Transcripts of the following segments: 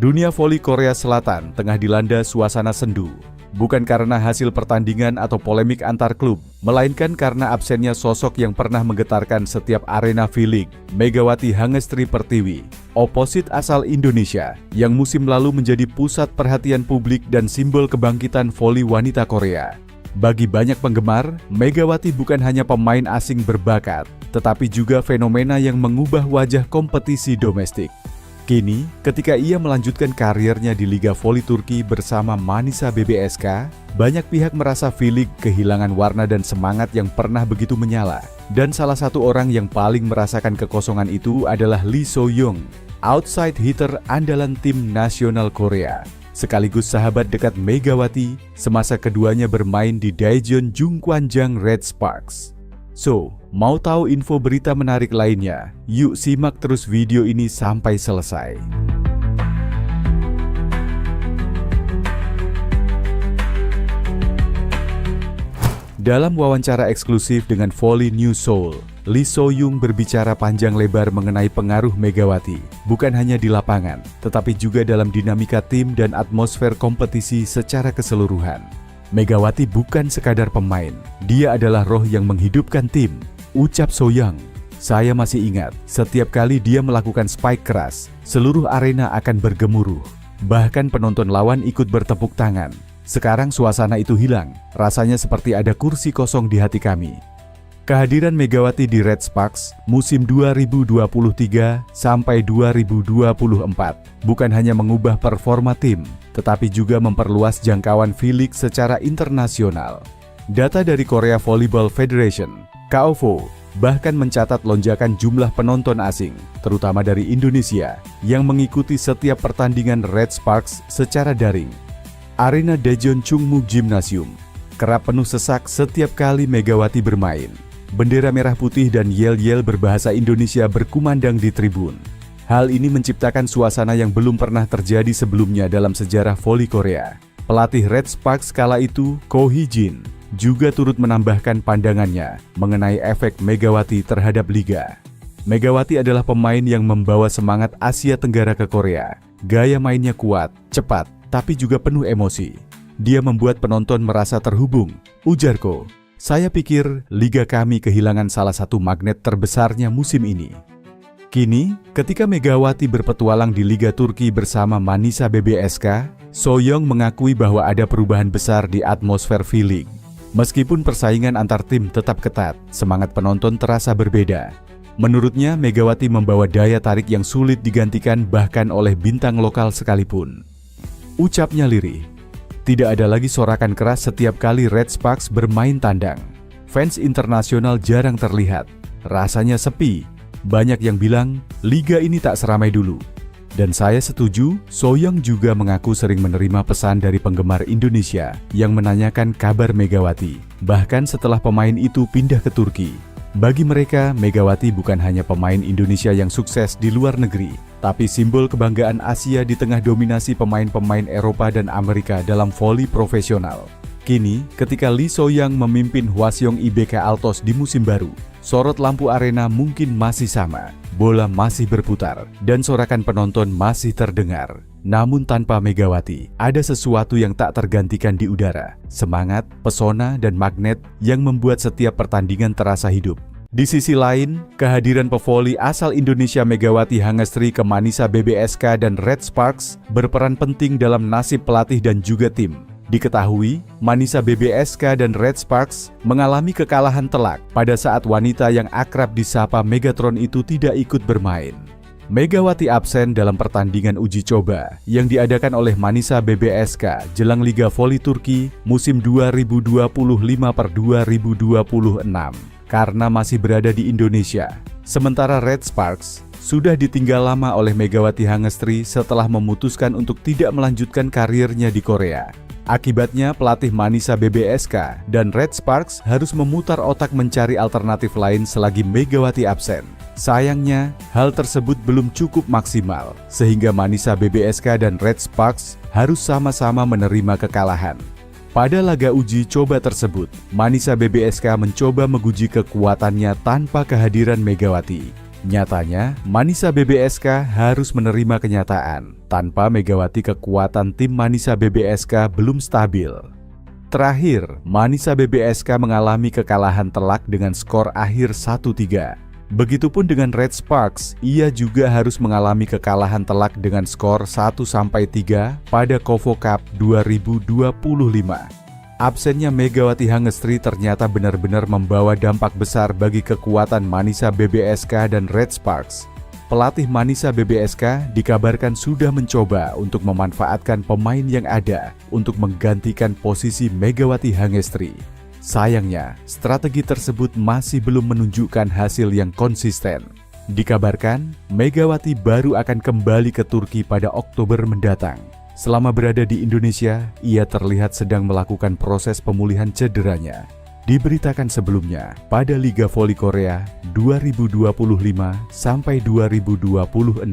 Dunia voli Korea Selatan tengah dilanda suasana sendu, bukan karena hasil pertandingan atau polemik antar klub, melainkan karena absennya sosok yang pernah menggetarkan setiap arena V-League, Megawati Hangestri Pertiwi, oposit asal Indonesia, yang musim lalu menjadi pusat perhatian publik dan simbol kebangkitan voli wanita Korea. Bagi banyak penggemar, Megawati bukan hanya pemain asing berbakat, tetapi juga fenomena yang mengubah wajah kompetisi domestik. Kini, ketika ia melanjutkan karirnya di Liga Voli Turki bersama Manisa BBSK, banyak pihak merasa V-League kehilangan warna dan semangat yang pernah begitu menyala. Dan salah satu orang yang paling merasakan kekosongan itu adalah Lee So-young, outside hitter andalan tim nasional Korea, sekaligus sahabat dekat Megawati semasa keduanya bermain di Daejeon Jungkwanjang Red Sparks. So, mau tahu info berita menarik lainnya? Yuk simak terus video ini sampai selesai. Dalam wawancara eksklusif dengan Volley News Seoul, Lee So-young berbicara panjang lebar mengenai pengaruh Megawati, bukan hanya di lapangan, tetapi juga dalam dinamika tim dan atmosfer kompetisi secara keseluruhan. Megawati bukan sekadar pemain, dia adalah roh yang menghidupkan tim, ucap So-young. Saya masih ingat, setiap kali dia melakukan spike keras, seluruh arena akan bergemuruh. Bahkan penonton lawan ikut bertepuk tangan. Sekarang suasana itu hilang, rasanya seperti ada kursi kosong di hati kami. Kehadiran Megawati di Red Sparks musim 2023 sampai 2024 bukan hanya mengubah performa tim, tetapi juga memperluas jangkauan V-League secara internasional. Data dari Korea Volleyball Federation, KOVO, bahkan mencatat lonjakan jumlah penonton asing, terutama dari Indonesia, yang mengikuti setiap pertandingan Red Sparks secara daring. Arena Daejeon Chungmu Gymnasium kerap penuh sesak setiap kali Megawati bermain. Bendera merah putih dan yel-yel berbahasa Indonesia berkumandang di tribun. Hal ini menciptakan suasana yang belum pernah terjadi sebelumnya dalam sejarah voli Korea. Pelatih Red Sparks kala itu, Ko Hee-jin, juga turut menambahkan pandangannya mengenai efek Megawati terhadap liga. Megawati adalah pemain yang membawa semangat Asia Tenggara ke Korea. Gaya mainnya kuat, cepat, tapi juga penuh emosi. Dia membuat penonton merasa terhubung, ujar Ko. Saya pikir liga kami kehilangan salah satu magnet terbesarnya musim ini. Kini, ketika Megawati berpetualang di Liga Turki bersama Manisa BBSK, So-young mengakui bahwa ada perubahan besar di atmosfer V-League. Meskipun persaingan antar tim tetap ketat, semangat penonton terasa berbeda. Menurutnya, Megawati membawa daya tarik yang sulit digantikan bahkan oleh bintang lokal sekalipun. Ucapnya lirih. Tidak ada lagi sorakan keras setiap kali Red Sparks bermain tandang. Fans internasional jarang terlihat. Rasanya sepi. Banyak yang bilang, liga ini tak seramai dulu. Dan saya setuju, So-young juga mengaku sering menerima pesan dari penggemar Indonesia yang menanyakan kabar Megawati. Bahkan setelah pemain itu pindah ke Turki. Bagi mereka, Megawati bukan hanya pemain Indonesia yang sukses di luar negeri, tapi simbol kebanggaan Asia di tengah dominasi pemain-pemain Eropa dan Amerika dalam voli profesional. Kini, ketika Lee So-young memimpin Hwaseong IBK Altos di musim baru, sorot lampu arena mungkin masih sama, bola masih berputar, dan sorakan penonton masih terdengar. Namun tanpa Megawati, ada sesuatu yang tak tergantikan di udara, semangat, pesona, dan magnet yang membuat setiap pertandingan terasa hidup. Di sisi lain, kehadiran pevoli asal Indonesia Megawati Hangestri ke Manisa BBSK dan Red Sparks berperan penting dalam nasib pelatih dan juga tim. Diketahui, Manisa BBSK dan Red Sparks mengalami kekalahan telak pada saat wanita yang akrab disapa Megatron itu tidak ikut bermain. Megawati absen dalam pertandingan uji coba yang diadakan oleh Manisa BBSK jelang Liga Voli Turki musim 2025/2026 karena masih berada di Indonesia. Sementara Red Sparks sudah ditinggal lama oleh Megawati Hangestri setelah memutuskan untuk tidak melanjutkan karirnya di Korea. Akibatnya, pelatih Manisa BBSK dan Red Sparks harus memutar otak mencari alternatif lain selagi Megawati absen. Sayangnya, hal tersebut belum cukup maksimal, sehingga Manisa BBSK dan Red Sparks harus sama-sama menerima kekalahan. Pada laga uji coba tersebut, Manisa BBSK mencoba menguji kekuatannya tanpa kehadiran Megawati. Nyatanya, Manisa BBSK harus menerima kenyataan. Tanpa Megawati, kekuatan tim Manisa BBSK belum stabil. Terakhir, Manisa BBSK mengalami kekalahan telak dengan skor akhir 1-3. Begitupun dengan Red Sparks, ia juga harus mengalami kekalahan telak dengan skor 1-3 pada KOFO Cup 2025. Absennya Megawati Hangestri ternyata benar-benar membawa dampak besar bagi kekuatan Manisa BBSK dan Red Sparks. Pelatih Manisa BBSK dikabarkan sudah mencoba untuk memanfaatkan pemain yang ada untuk menggantikan posisi Megawati Hangestri. Sayangnya, strategi tersebut masih belum menunjukkan hasil yang konsisten. Dikabarkan, Megawati baru akan kembali ke Turki pada Oktober mendatang. Selama berada di Indonesia, ia terlihat sedang melakukan proses pemulihan cederanya. Diberitakan sebelumnya, pada Liga Voli Korea 2025-2026,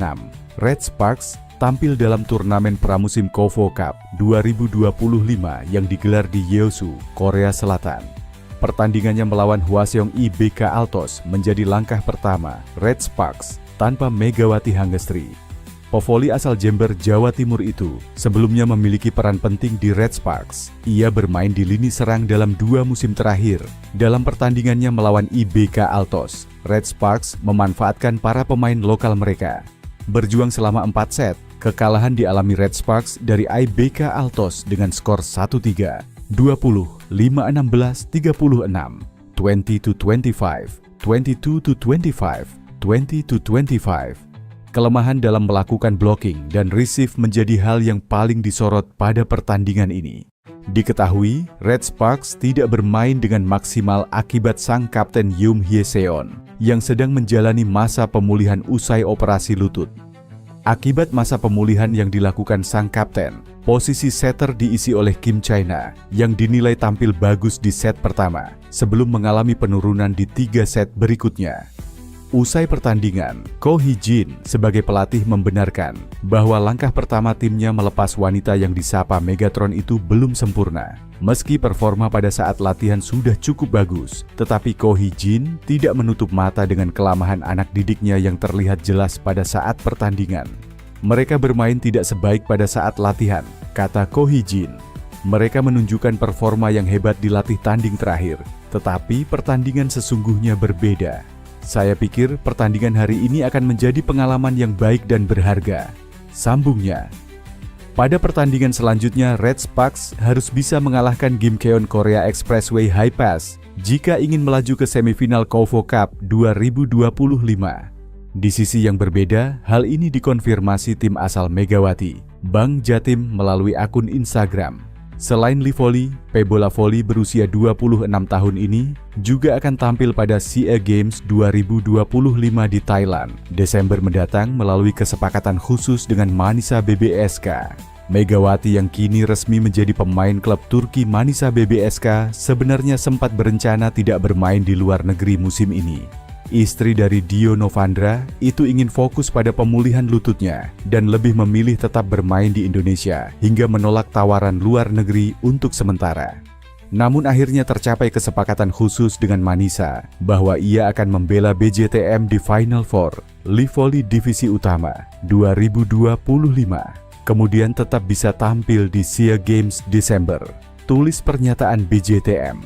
Red Sparks tampil dalam turnamen pramusim KOFO Cup 2025 yang digelar di Yeosu, Korea Selatan. Pertandingannya melawan Hwaseong IBK Altos menjadi langkah pertama Red Sparks tanpa Megawati Hangestri. Pevoli asal Jember, Jawa Timur itu sebelumnya memiliki peran penting di Red Sparks. Ia bermain di lini serang dalam 2 musim terakhir. Dalam pertandingannya melawan IBK Altos, Red Sparks memanfaatkan para pemain lokal mereka. Berjuang selama 4 set, kekalahan dialami Red Sparks dari IBK Altos dengan skor 1-3, 20, 5-16, 36, 20-25, 22-25, 20-25. Kelemahan dalam melakukan blocking dan receive menjadi hal yang paling disorot pada pertandingan ini. Diketahui, Red Sparks tidak bermain dengan maksimal akibat sang kapten Yoon Hye-seon yang sedang menjalani masa pemulihan usai operasi lutut. Akibat masa pemulihan yang dilakukan sang kapten, posisi setter diisi oleh Kim China yang dinilai tampil bagus di set pertama sebelum mengalami penurunan di 3 set berikutnya. Usai pertandingan, Ko Hee-jin sebagai pelatih membenarkan bahwa langkah pertama timnya melepas wanita yang disapa Megatron itu belum sempurna. Meski performa pada saat latihan sudah cukup bagus, tetapi Ko Hee-jin tidak menutup mata dengan kelemahan anak didiknya yang terlihat jelas pada saat pertandingan. Mereka bermain tidak sebaik pada saat latihan, kata Ko Hee-jin. Mereka menunjukkan performa yang hebat di latih tanding terakhir, tetapi pertandingan sesungguhnya berbeda. Saya pikir pertandingan hari ini akan menjadi pengalaman yang baik dan berharga, sambungnya. Pada pertandingan selanjutnya, Red Sparks harus bisa mengalahkan Gimcheon Korea Expressway High Pass jika ingin melaju ke semifinal KOFO Cup 2025. Di sisi yang berbeda, hal ini dikonfirmasi tim asal Megawati, Bang Jatim melalui akun Instagram. Selain Lee Voli, Pebola Voli berusia 26 tahun ini juga akan tampil pada SEA Games 2025 di Thailand, Desember mendatang melalui kesepakatan khusus dengan Manisa BBSK. Megawati yang kini resmi menjadi pemain klub Turki Manisa BBSK sebenarnya sempat berencana tidak bermain di luar negeri musim ini. Istri dari Dio Novandra itu ingin fokus pada pemulihan lututnya dan lebih memilih tetap bermain di Indonesia hingga menolak tawaran luar negeri untuk sementara. Namun akhirnya tercapai kesepakatan khusus dengan Manisa bahwa ia akan membela BJTM di Final Four Lee Voli Divisi Utama 2025. Kemudian tetap bisa tampil di SEA Games Desember, tulis pernyataan BJTM.